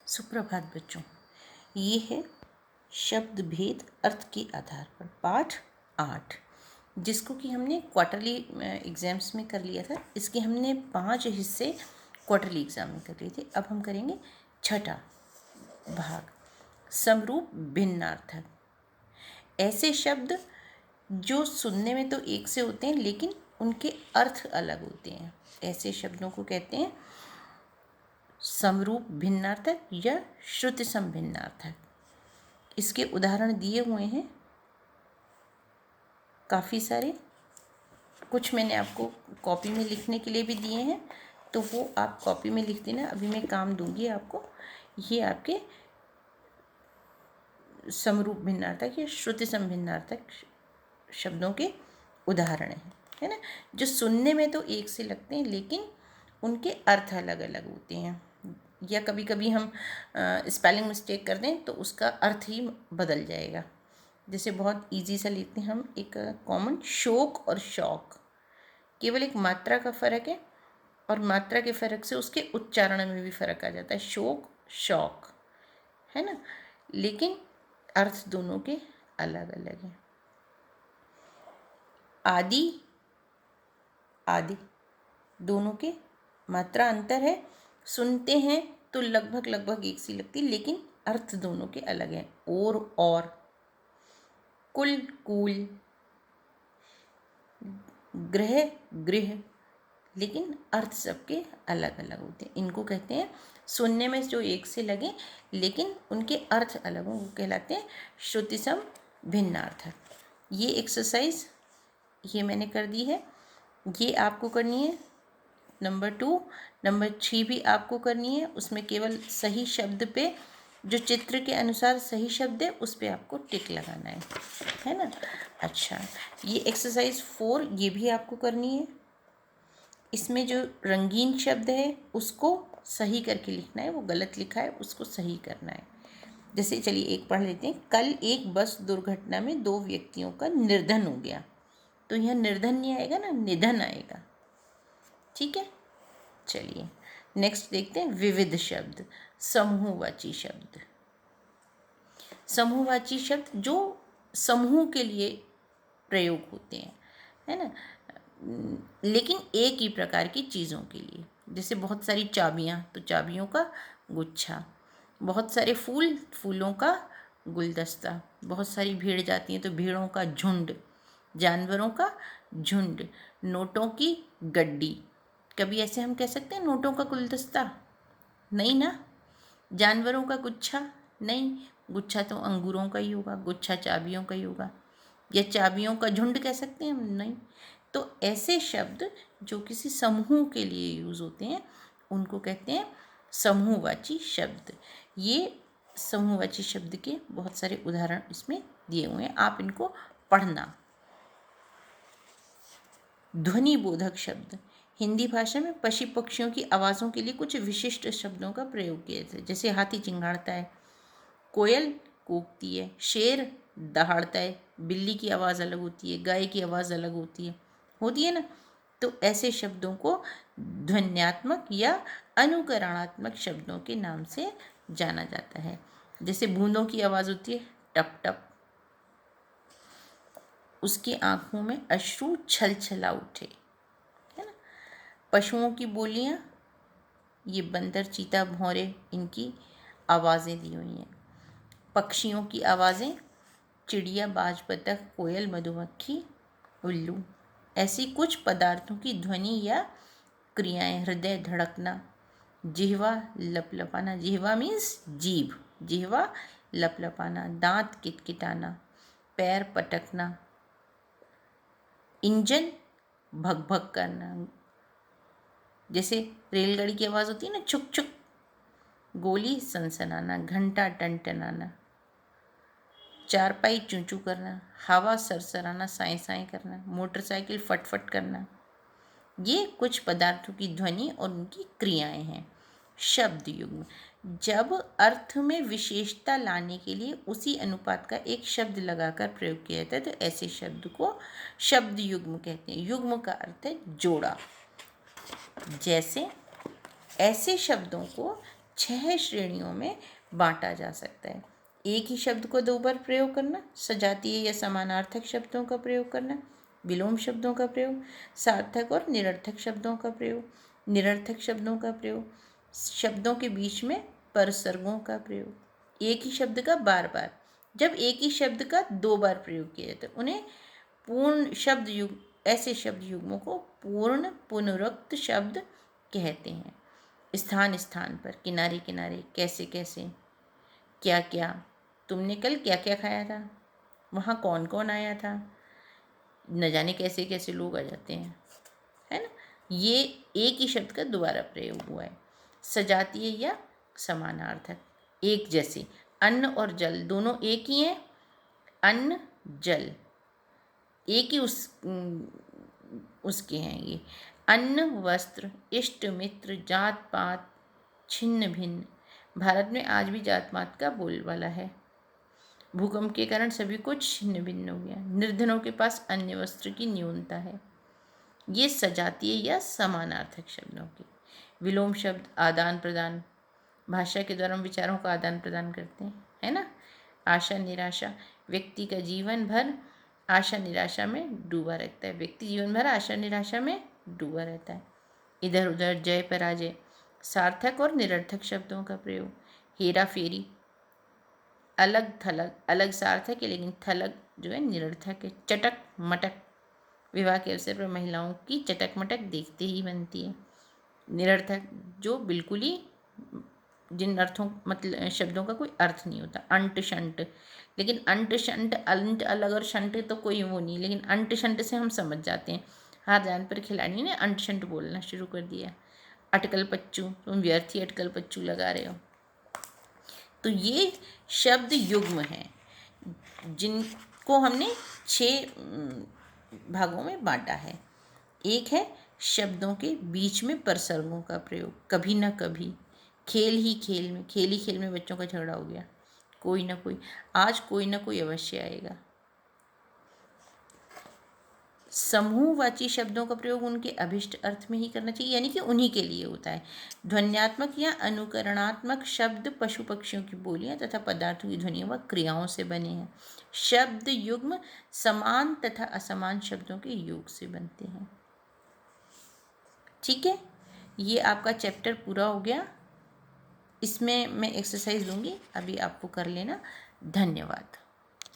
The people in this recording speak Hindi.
सुप्रभात बच्चों, ये है शब्द भेद अर्थ के आधार पर पाठ 8, जिसको कि हमने क्वार्टरली एग्जाम्स में कर लिया था। इसके हमने 5 हिस्से क्वार्टरली एग्जाम में कर लिए थे। अब हम करेंगे छठा भाग, समरूप भिन्नार्थक। ऐसे शब्द जो सुनने में तो एक से होते हैं लेकिन उनके अर्थ अलग होते हैं, ऐसे शब्दों को कहते हैं समरूप भिन्नार्थक या श्रुति समभिन्नार्थक। इसके उदाहरण दिए हुए हैं काफ़ी सारे, कुछ मैंने आपको कॉपी में लिखने के लिए भी दिए हैं, तो वो आप कॉपी में लिख देना। अभी मैं काम दूंगी आपको। ये आपके समरूप भिन्नार्थक या श्रुति समभिन्नार्थक शब्दों के उदाहरण हैं, है ना, जो सुनने में तो एक से लगते हैं लेकिन उनके अर्थ अलग अलग होते हैं। या कभी कभी हम स्पेलिंग मिस्टेक कर दें तो उसका अर्थ ही बदल जाएगा। जैसे बहुत इजी सा लेते हैं हम एक कॉमन, शोक और शौक। केवल एक मात्रा का फ़र्क है और मात्रा के फ़र्क से उसके उच्चारण में भी फ़र्क आ जाता है, शोक शौक, है ना, लेकिन अर्थ दोनों के अलग अलग हैं। आदि आदि दोनों के मात्रा अंतर है, सुनते हैं तो लगभग एक सी लगती, लेकिन अर्थ दोनों के अलग हैं। और कुल कूल, ग्रह गृह, लेकिन अर्थ सबके अलग अलग होते हैं। इनको कहते हैं सुनने में जो एक से लगे लेकिन उनके अर्थ अलग हों, वो कहलाते हैं श्रुति सम भिन्नार्थक। ये एक्सरसाइज ये मैंने कर दी है, ये आपको करनी है। नंबर 2, नंबर 3 भी आपको करनी है। उसमें केवल सही शब्द पे, जो चित्र के अनुसार सही शब्द है उस पे आपको टिक लगाना है ना। अच्छा, ये एक्सरसाइज 4 ये भी आपको करनी है। इसमें जो रंगीन शब्द है उसको सही करके लिखना है, वो गलत लिखा है उसको सही करना है। जैसे चलिए एक पढ़ लेते हैं। कल एक बस दुर्घटना में 2 व्यक्तियों का निर्धन हो गया, तो यह निर्धन नहीं आएगा ना, निधन आएगा। ठीक है, चलिए नेक्स्ट देखते हैं विविध शब्द, समूहवाची शब्द। समूहवाची शब्द जो समूह के लिए प्रयोग होते हैं, है ना, लेकिन एक ही प्रकार की चीज़ों के लिए। जैसे बहुत सारी चाबियाँ, तो चाबियों का गुच्छा। बहुत सारे फूल, फूलों का गुलदस्ता। बहुत सारी भीड़ जाती है तो भीड़ों का झुंड, जानवरों का झुंड। नोटों की गड्डी, कभी ऐसे हम कह सकते हैं नोटों का गुलदस्ता? नहीं ना। जानवरों का गुच्छा नहीं, गुच्छा तो अंगूरों का ही होगा, गुच्छा चाबियों का ही होगा। या चाबियों का झुंड कह सकते हैं हम? नहीं। तो ऐसे शब्द जो किसी समूह के लिए यूज़ होते हैं उनको कहते हैं समूहवाची शब्द। ये समूहवाची शब्द के बहुत सारे उदाहरण इसमें दिए हुए हैं, आप इनको पढ़ना। ध्वनि बोधक शब्द, हिंदी भाषा में पशु पक्षियों की आवाज़ों के लिए कुछ विशिष्ट शब्दों का प्रयोग किया जाता है। जैसे हाथी चिंगाड़ता है, कोयल कूकती है, शेर दहाड़ता है, बिल्ली की आवाज़ अलग होती है, गाय की आवाज़ अलग होती है ना। तो ऐसे शब्दों को ध्वन्यात्मक या अनुकरणात्मक शब्दों के नाम से जाना जाता है। जैसे बूंदों की आवाज़ होती है टप टप, उसकी आंखों में अश्रु छल छला उठे, है ना। पशुओं की बोलियाँ, ये बंदर, चीता, भौरे, इनकी आवाज़ें दी हुई हैं। पक्षियों की आवाज़ें, चिड़िया, बाज, बतख, कोयल, मधुमक्खी, उल्लू। ऐसी कुछ पदार्थों की ध्वनि या क्रियाएं, हृदय धड़कना, जिह्वा लपलपाना, जिह्वा मीन्स जीभ, जिह्वा लपलपाना, दांत किटकिटाना, पैर पटकना, इंजन भग भग करना, जैसे रेलगाड़ी की आवाज़ होती है ना छुक छुक, गोली सनसनाना, घंटा टनटनाना, चारपाई चूं चूं करना, हवा सरसराना, साए साए करना, मोटरसाइकिल फटफट करना। ये कुछ पदार्थों की ध्वनि और उनकी क्रियाएं हैं। शब्द युग्म, जब अर्थ में विशेषता लाने के लिए उसी अनुपात का एक शब्द लगाकर प्रयोग किया जाता है तो ऐसे शब्द को शब्द युग्म कहते हैं। युग्म का अर्थ है जोड़ा। जैसे ऐसे शब्दों को 6 श्रेणियों में बांटा जा सकता है। एक ही शब्द को 2 बार प्रयोग करना, सजातीय या समानार्थक शब्दों का प्रयोग करना, विलोम शब्दों का प्रयोग, सार्थक और निरर्थक शब्दों का प्रयोग, निरर्थक शब्दों का प्रयोग, शब्दों के बीच में परसर्गों का प्रयोग, एक ही शब्द का बार बार, जब एक ही शब्द का 2 बार प्रयोग किया जाता है उन्हें पूर्ण शब्द युग, ऐसे शब्द युग्मों को पूर्ण पुनरुक्त शब्द कहते हैं। स्थान स्थान पर, किनारे किनारे, कैसे कैसे, क्या क्या, तुमने कल क्या क्या खाया था, वहाँ कौन कौन आया था, न जाने कैसे कैसे लोग आ जाते हैं, है ना। ये एक ही शब्द का दोबारा प्रयोग हुआ है। सजातीय या समानार्थक, एक जैसे, अन्न और जल दोनों एक ही हैं। अन्न जल एक ही उसके हैं ये। अन्न वस्त्र, इष्ट मित्र, जात पात, छिन्न भिन्न। भारत में आज भी जात पात का बोलबाला है। भूकंप के कारण सभी कुछ छिन्न भिन्न हो गया। निर्धनों के पास अन्न वस्त्र की न्यूनता है। ये सजातीय या समानार्थक शब्दों के। विलोम शब्द, आदान प्रदान, भाषा के द्वारा हम विचारों का आदान प्रदान करते हैं, है ना। आशा निराशा, व्यक्ति का जीवन भर आशा निराशा में डूबा रहता है। व्यक्ति जीवन भर आशा निराशा में डूबा रहता है। इधर उधर, जय पराजय। सार्थक और निरर्थक शब्दों का प्रयोग, हेरा फेरी, अलग थलग, अलग सार्थक है लेकिन थलग जो है निरर्थक है। चटक मटक, विवाह के अवसर पर महिलाओं की चटक मटक देखते ही बनती है। निरर्थक, जो बिल्कुल ही जिन अर्थों मतलब शब्दों का कोई अर्थ नहीं होता। अंट शंट, लेकिन अंट शंट, अंट अलग और शंट तो कोई वो नहीं, लेकिन अंट शंट से हम समझ जाते हैं। हार जान पर खिलाड़ी ने अंट शंट बोलना शुरू कर दिया। अटकल पच्चू, तुम व्यर्थ ही अटकल पच्चू लगा रहे हो। तो ये शब्द युग्म हैं जिनको हमने 6 भागों में बांटा है। एक है शब्दों के बीच में परसर्गों का प्रयोग, कभी ना कभी, खेल ही खेल में, खेल ही खेल में बच्चों का झगड़ा हो गया, कोई ना कोई, आज कोई ना कोई अवश्य आएगा। समूहवाची शब्दों का प्रयोग उनके अभिष्ट अर्थ में ही करना चाहिए, यानी कि उन्हीं के लिए होता है। ध्वन्यात्मक या अनुकरणात्मक शब्द पशु पक्षियों की बोलियां तथा पदार्थों की ध्वनियों व क्रियाओं से बने हैं। शब्द युग्म समान तथा असमान शब्दों के योग से बनते हैं। ठीक है, ये आपका चैप्टर पूरा हो गया। इसमें मैं एक्सरसाइज दूंगी, अभी आपको कर लेना। धन्यवाद।